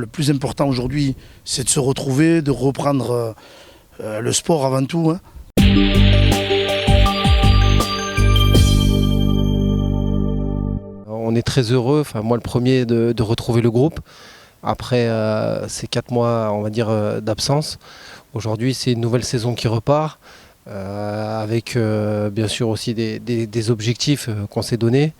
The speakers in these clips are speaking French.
Le plus important aujourd'hui, c'est de se retrouver, de reprendre le sport avant tout, hein. On est très heureux, enfin moi le premier, de retrouver le groupe. Après ces 4 mois, on va dire, d'absence. Aujourd'hui, c'est une nouvelle saison qui repart, avec bien sûr aussi des objectifs qu'on s'est donnés,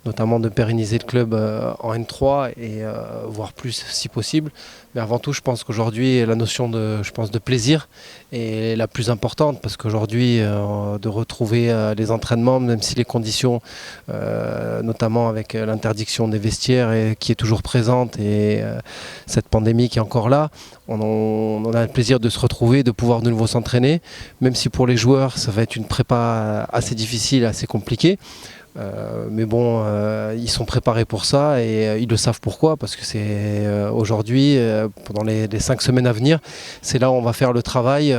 notamment de pérenniser le club en N3 et voire plus si possible. Mais avant tout, je pense qu'aujourd'hui, la notion de plaisir est la plus importante, parce qu'aujourd'hui, de retrouver les entraînements, même si les conditions, notamment avec l'interdiction des vestiaires qui est toujours présente, et cette pandémie qui est encore là, on a le plaisir de se retrouver, de pouvoir de nouveau s'entraîner, même si pour les joueurs, ça va être une prépa assez difficile, assez compliquée. Mais bon, ils sont préparés pour ça, et ils le savent pourquoi, parce que c'est aujourd'hui, pendant les 5 semaines à venir, c'est là où on va faire le travail.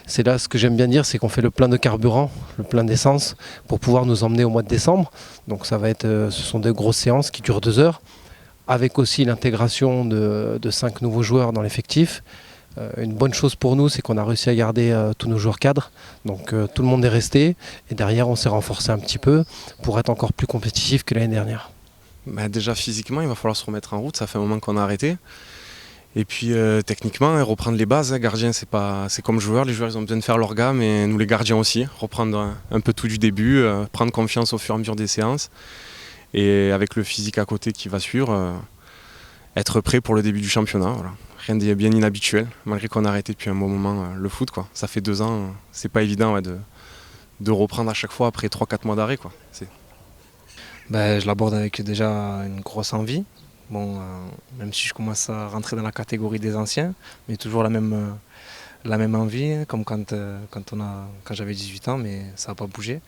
C'est là, ce que j'aime bien dire, c'est qu'on fait le plein de carburant, le plein d'essence, pour pouvoir nous emmener au mois de décembre. Donc ça va être, ce sont des grosses séances qui durent 2 heures, avec aussi l'intégration de 5 nouveaux joueurs dans l'effectif. Une bonne chose pour nous, c'est qu'on a réussi à garder tous nos joueurs cadres, donc tout le monde est resté, et derrière on s'est renforcé un petit peu pour être encore plus compétitif que l'année dernière. Déjà physiquement, il va falloir se remettre en route, ça fait un moment qu'on a arrêté. Et puis techniquement, reprendre les bases. Gardien, c'est comme joueur, les joueurs ils ont besoin de faire leur gamme, et nous les gardiens aussi, reprendre un peu tout du début, prendre confiance au fur et à mesure des séances, et avec le physique à côté qui va suivre, être prêt pour le début du championnat. Voilà. Rien de bien inhabituel, malgré qu'on a arrêté depuis un bon moment le foot, quoi. Ça fait 2 ans, c'est pas évident, ouais, de reprendre à chaque fois après 3-4 mois d'arrêt, quoi. Je l'aborde avec déjà une grosse envie. Même si je commence à rentrer dans la catégorie des anciens, mais toujours la même envie, hein, comme quand j'avais 18 ans, mais ça n'a pas bougé.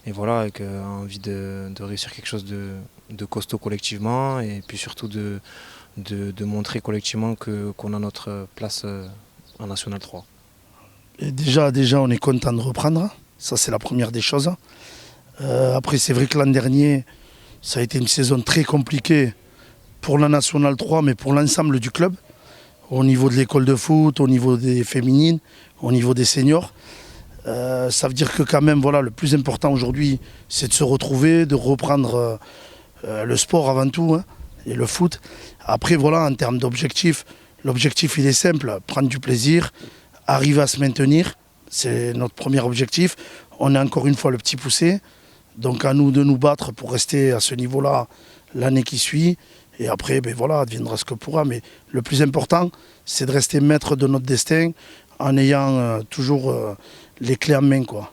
Et voilà, avec envie de réussir quelque chose de costaud collectivement, et puis surtout de montrer collectivement qu'on a notre place en National 3. Et déjà, on est content de reprendre. Ça, c'est la première des choses. Après, c'est vrai que l'an dernier, ça a été une saison très compliquée pour la National 3, mais pour l'ensemble du club. Au niveau de l'école de foot, au niveau des féminines, au niveau des seniors. Ça veut dire que quand même, voilà, le plus important aujourd'hui, c'est de se retrouver, de reprendre le sport avant tout, hein, et le foot. Après, voilà, en termes d'objectifs, l'objectif, il est simple, prendre du plaisir, arriver à se maintenir, c'est notre premier objectif. On est encore une fois le petit poussé, donc à nous de nous battre pour rester à ce niveau-là l'année qui suit. Et après, voilà, adviendra ce que pourra. Mais le plus important, c'est de rester maître de notre destin en ayant toujours les clés en main, quoi.